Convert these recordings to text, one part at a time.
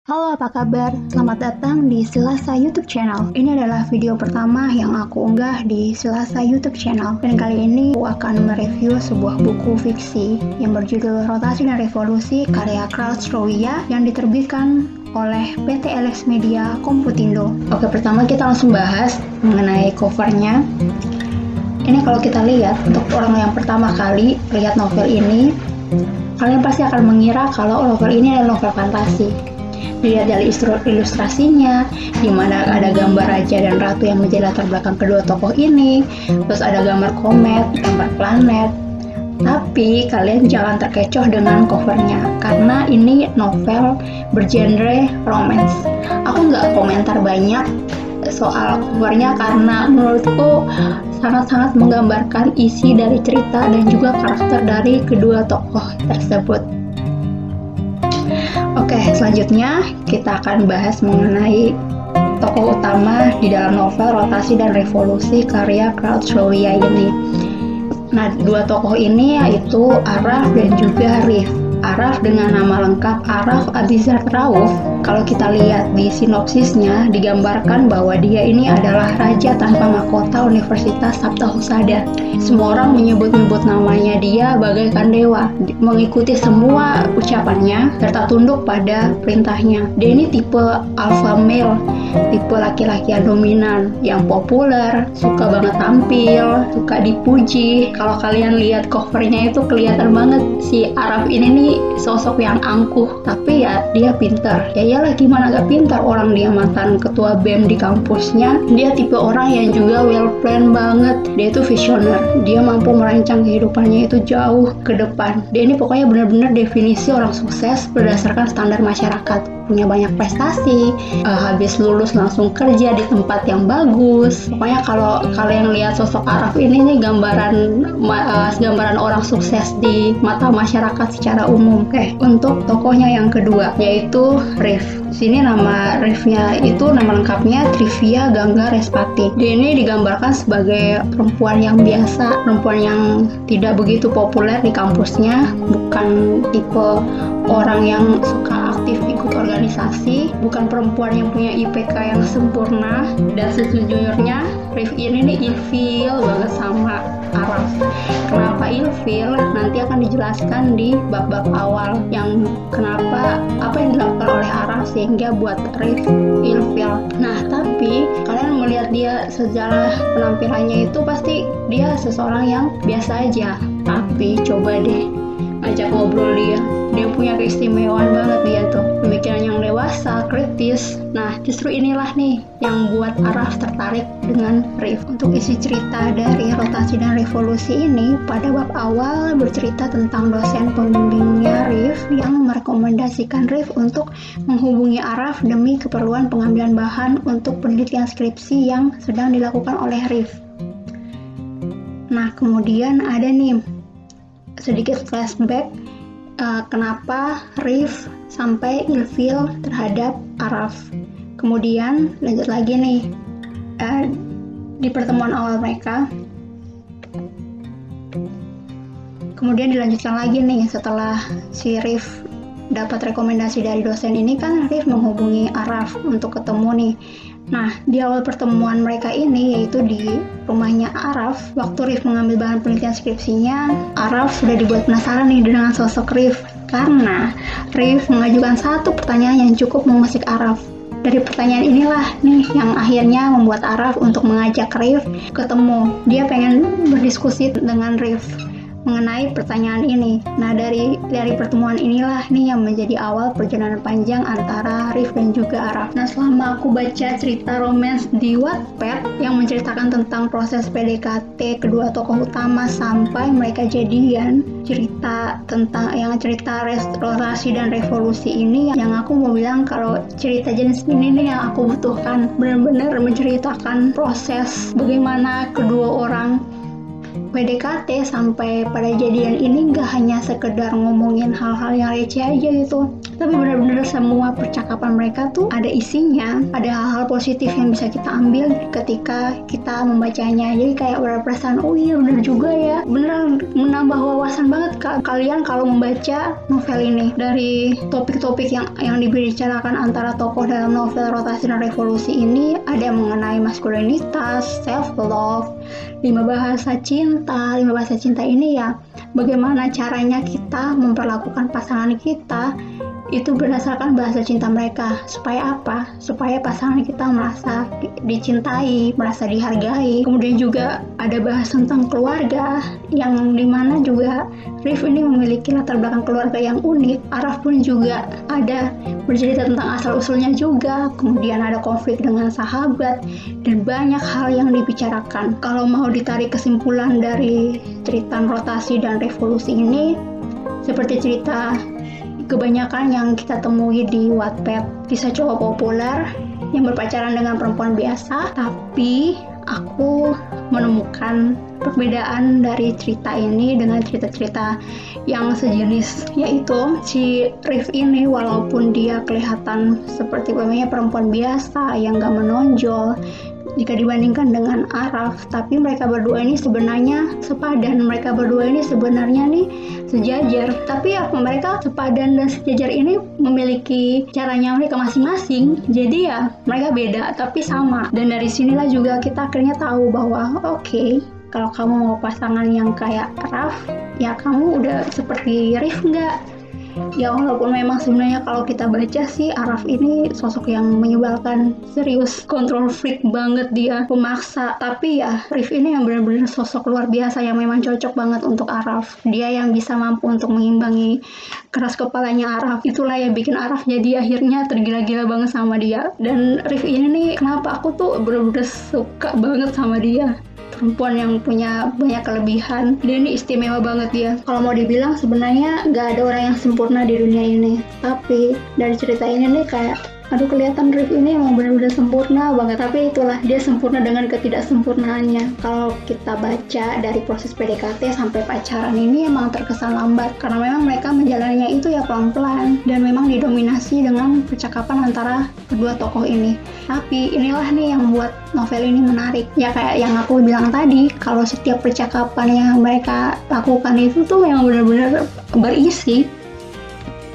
Halo, apa kabar? Selamat datang di Selasa YouTube channel. Ini adalah video pertama yang aku unggah di Selasa YouTube channel. Dan kali ini aku akan mereview sebuah buku fiksi yang berjudul Rotasi dan Revolusi karya Carl Stroia yang diterbitkan oleh PT LX Media Komputindo. Oke, pertama kita langsung bahas mengenai covernya. Ini kalau kita lihat, untuk orang yang pertama kali lihat novel ini, kalian pasti akan mengira kalau novel ini adalah novel fantasi. Dilihat dari ilustrasinya, di mana ada gambar raja dan ratu yang menjadi latar belakang kedua tokoh ini, terus ada gambar komet, gambar planet. Tapi kalian jangan terkecoh dengan covernya, karena ini novel bergenre romance. Aku nggak komentar banyak soal covernya karena menurutku sangat-sangat menggambarkan isi dari cerita dan juga karakter dari kedua tokoh tersebut. Oke, selanjutnya kita akan bahas mengenai tokoh utama di dalam novel Rotasi dan Revolusi karya Carl Stroia ini. Nah, dua tokoh ini yaitu Araf dan juga Rif. Araf dengan nama lengkap Araf Abizar Rauf. Kalau kita lihat di sinopsisnya, digambarkan bahwa dia ini adalah raja tanpa mahkota Universitas Sabta Husada. Semua orang menyebut-nyebut namanya dia bagaikan dewa, mengikuti semua ucapannya serta tunduk pada perintahnya. Dia ini tipe alpha male, tipe laki-laki yang dominan, yang populer, suka banget tampil, suka dipuji. Kalau kalian lihat covernya itu kelihatan banget si Araf ini nih sosok yang angkuh, tapi ya dia pintar. Ya iyalah, gimana gak pintar, orang dia mantan ketua BEM di kampusnya. Dia tipe orang yang juga well plan banget. Dia itu visioner, dia mampu merancang kehidupannya itu jauh ke depan. Dia ini pokoknya benar-benar definisi orang sukses berdasarkan standar masyarakat. Punya banyak prestasi, habis lulus langsung kerja di tempat yang bagus. Pokoknya kalau kalian lihat sosok Araf ini nih gambaran orang sukses di mata masyarakat secara umum. Oke, untuk tokohnya yang kedua yaitu Rif. Sini nama Rifnya itu nama lengkapnya Trivia Gangga Respati. Dia ini digambarkan sebagai perempuan yang biasa, perempuan yang tidak begitu populer di kampusnya, bukan tipe orang yang suka aktif ikut organisasi, bukan perempuan yang punya IPK yang sempurna. Dan sejujurnya Rif ini nih ilfil banget sama Araf. Kenapa ilfil? Nanti akan dijelaskan di bab-bab awal yang kenapa apa yang dilakukan oleh Araf sehingga buat Rif ilfil. Nah, tapi kalian melihat dia sejarah penampilannya itu pasti dia seseorang yang biasa aja. Tapi coba deh ajak ngobrol dia punya keistimewaan banget. Dia tuh pemikiran yang dewasa, kritis. Nah, justru inilah nih yang buat Araf tertarik dengan Rif. Untuk isi cerita dari Rotasi dan Revolusi ini, pada bab awal bercerita tentang dosen pembimbingnya Rif yang merekomendasikan Rif untuk menghubungi Araf demi keperluan pengambilan bahan untuk penelitian skripsi yang sedang dilakukan oleh Rif. Nah, kemudian ada nih sedikit flashback kenapa Rif sampai ilfil terhadap Araf. Kemudian lanjut lagi nih di pertemuan awal mereka. Kemudian dilanjutkan lagi nih setelah si Rif dapat rekomendasi dari dosen ini, kan Rif menghubungi Araf untuk ketemu nih. Nah, di awal pertemuan mereka ini, yaitu di rumahnya Araf, waktu Rif mengambil bahan penelitian skripsinya, Araf sudah dibuat penasaran nih dengan sosok Rif, karena Rif mengajukan satu pertanyaan yang cukup mengusik Araf. Dari pertanyaan inilah nih yang akhirnya membuat Araf untuk mengajak Rif ketemu. Dia pengen berdiskusi dengan Rif mengenai pertanyaan ini. Nah, dari pertemuan inilah nih yang menjadi awal perjalanan panjang antara Rif dan juga Araf. Nah, selama aku baca cerita romance di Wattpad yang menceritakan tentang proses PDKT kedua tokoh utama sampai mereka jadian, cerita Rotasi dan Revolusi ini yang aku mau bilang kalau cerita jenis ini nih yang aku butuhkan. Benar-benar menceritakan proses bagaimana kedua orang PDKT sampai pada jadian ini nggak hanya sekedar ngomongin hal-hal yang receh aja gitu, tapi benar-benar semua percakapan mereka tuh ada isinya, ada hal-hal positif yang bisa kita ambil ketika kita membacanya. Jadi kayak berperasaan, oh iya benar juga ya, beneran menambah wawasan banget kalian kalau membaca novel ini. Dari topik-topik yang dibicarakan antara tokoh dalam novel Rotasi dan Revolusi ini ada mengenai maskulinitas, self love, 5 bahasa cinta ini ya bagaimana caranya kita memperlakukan pasangan kita itu berdasarkan bahasa cinta mereka. Supaya apa? Supaya pasangan kita merasa dicintai, merasa dihargai. Kemudian juga ada bahas tentang keluarga yang dimana juga Rif ini memiliki latar belakang keluarga yang unik. Araf pun juga ada bercerita tentang asal-usulnya juga. Kemudian ada konflik dengan sahabat dan banyak hal yang dibicarakan. Kalau mau ditarik kesimpulan dari cerita Rotasi dan Revolusi ini, seperti cerita kebanyakan yang kita temui di Wattpad, kisah cowok populer yang berpacaran dengan perempuan biasa, tapi aku menemukan perbedaan dari cerita ini dengan cerita-cerita yang sejenis, yaitu si Rif ini walaupun dia kelihatan seperti perempuan biasa yang gak menonjol jika dibandingkan dengan Araf, tapi mereka berdua ini sebenarnya sepadan, mereka berdua ini sebenarnya nih sejajar. Tapi ya mereka sepadan dan sejajar ini memiliki caranya mereka masing-masing, jadi ya mereka beda tapi sama. Dan dari sinilah juga kita akhirnya tahu bahwa oke, kalau kamu mau pasangan yang kayak Araf, ya kamu udah seperti Rif enggak? Ya walaupun memang sebenarnya kalau kita baca sih Araf ini sosok yang menyebalkan, serius, control freak banget dia, pemaksa. Tapi ya Rif ini yang benar-benar sosok luar biasa yang memang cocok banget untuk Araf. Dia yang bisa mampu untuk mengimbangi keras kepalanya Araf. Itulah yang bikin Araf jadi akhirnya tergila-gila banget sama dia. Dan Rif ini nih kenapa aku tuh benar-benar suka banget sama dia. Perempuan yang punya banyak kelebihan, dia ini istimewa banget dia. Kalau mau dibilang sebenarnya nggak ada orang yang sempurna di dunia ini, tapi dari cerita ini nih kayak aduh kelihatan Rif ini emang benar-benar sempurna banget. Tapi itulah dia sempurna dengan ketidaksempurnaannya. Kalau kita baca dari proses PDKT sampai pacaran ini emang terkesan lambat karena memang mereka menjalaninya itu ya pelan-pelan dan memang didominasi dengan percakapan antara kedua tokoh ini. Tapi inilah nih yang membuat novel ini menarik. Ya kayak yang aku bilang tadi, kalau setiap percakapan yang mereka lakukan itu tuh memang benar-benar berisi.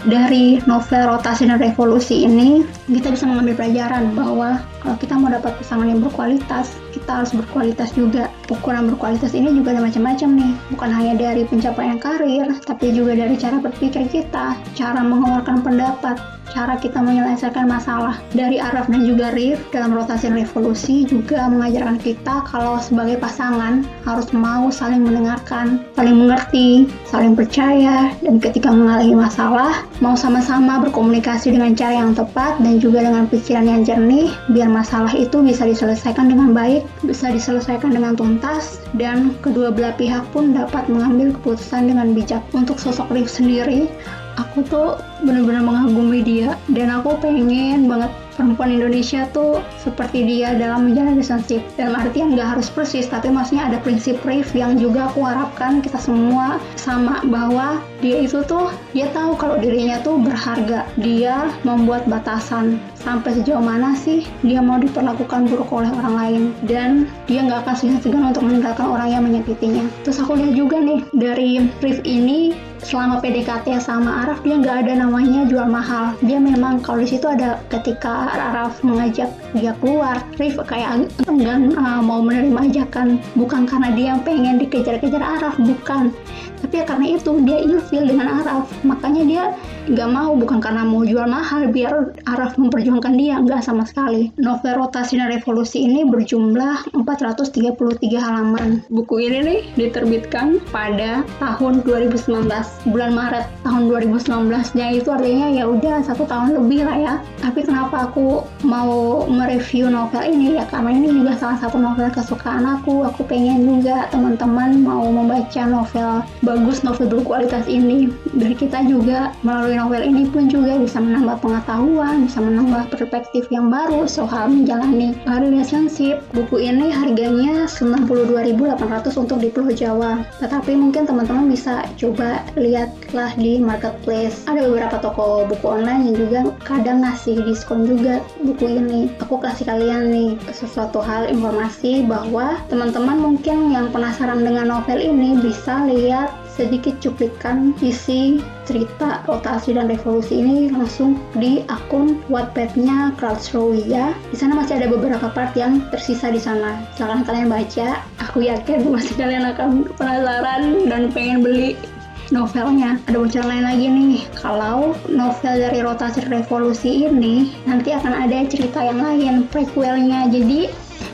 Dari novel Rotasi dan Revolusi ini kita bisa mengambil pelajaran bahwa kalau kita mau dapat pasangan yang berkualitas, kita harus berkualitas juga. Ukuran berkualitas ini juga ada macam-macam nih, bukan hanya dari pencapaian karir, tapi juga dari cara berpikir kita, cara mengeluarkan pendapat, cara kita menyelesaikan masalah. Dari Araf dan juga Rif dalam Rotasi dan Revolusi juga mengajarkan kita kalau sebagai pasangan harus mau saling mendengarkan, saling mengerti, saling percaya, dan ketika mengalami masalah mau sama-sama berkomunikasi dengan cara yang tepat dan juga dengan pikiran yang jernih biar masalah itu bisa diselesaikan dengan baik, bisa diselesaikan dengan tuntas, dan kedua belah pihak pun dapat mengambil keputusan dengan bijak. Untuk sosok Rif sendiri, aku tuh benar-benar mengagumi dia dan aku pengen banget perempuan Indonesia tuh seperti dia dalam menjalani relationship. Dalam artian nggak harus persis, tapi maksudnya ada prinsip Rif yang juga aku harapkan kita semua sama, bahwa dia itu tuh dia tahu kalau dirinya tuh berharga. Dia membuat batasan sampai sejauh mana sih dia mau diperlakukan buruk oleh orang lain, dan dia nggak akan segan-segan untuk meninggalkan orang yang menyakitinya. Terus aku lihat juga nih dari Rif ini selama PDKT sama Araf dia nggak ada namanya jual mahal. Dia memang kalau di situ ada ketika Araf mengajak dia keluar, Rif kayak enggan mau menerima ajakan, bukan karena dia pengen dikejar-kejar Araf, bukan, tapi ya karena itu dia ilfil dengan Araf, makanya dia nggak mau, bukan karena mau jual mahal biar Araf memperjuangkan dia, nggak sama sekali. Novel Rotasi dan Revolusi ini berjumlah 433 halaman. Buku ini nih diterbitkan pada tahun 2019, bulan Maret tahun 2019, ya itu artinya ya udah 1 tahun lebih lah ya. Tapi kenapa aku mau mereview novel ini ya karena ini juga salah satu novel kesukaan aku pengen juga teman-teman mau membaca novel bagus, novel berkualitas ini. Dari kita juga melalui novel ini pun juga bisa menambah pengetahuan, bisa menambah perspektif yang baru soal menjalani relationship. Buku ini harganya 92.800 untuk di Pulau Jawa. Tetapi mungkin teman-teman bisa coba lihatlah di marketplace. Ada beberapa toko buku online yang juga kadang ngasih diskon juga buku ini. Aku kasih kalian nih sesuatu hal informasi bahwa teman-teman mungkin yang penasaran dengan novel ini bisa lihat sedikit cuplikan isi cerita Rotasi dan Revolusi ini langsung di akun Wattpad-nya Krautschrowia. Di sana masih ada beberapa part yang tersisa di sana. Silahkan kalian baca. Aku yakin pasti kalian akan penasaran dan pengen beli novelnya. Ada bocoran lain lagi nih, kalau novel dari Rotasi dan Revolusi ini nanti akan ada cerita yang lain, prequelnya. Jadi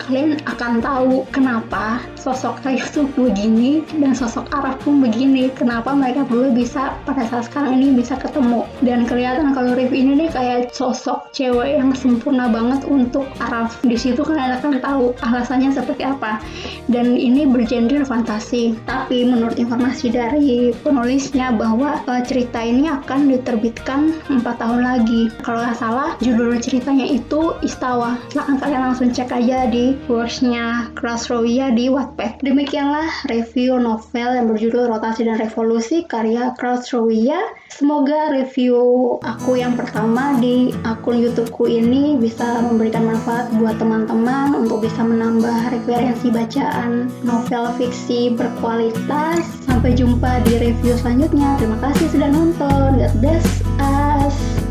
kalian akan tahu kenapa sosok Kayu tuh begini dan sosok Araf pun begini, kenapa mereka berdua bisa pada saat sekarang ini bisa ketemu. Dan kelihatan kalau Rif ini nih kayak sosok cewek yang sempurna banget untuk Araf. Di situ kalian akan tahu alasannya seperti apa. Dan ini bergenre fantasi, tapi menurut informasi dari penulisnya bahwa cerita ini akan diterbitkan 4 tahun lagi. Kalau nggak salah judul ceritanya itu Istawa. Silahkan kalian langsung cek aja di Words-nya Krautschrowia di Wattpad. Demikianlah review novel yang berjudul Rotasi dan Revolusi karya Krautschrowia. Semoga review aku yang pertama di akun YouTubeku ini bisa memberikan manfaat buat teman-teman untuk bisa menambah referensi bacaan novel fiksi berkualitas. Sampai jumpa di review selanjutnya. Terima kasih sudah nonton. God bless us.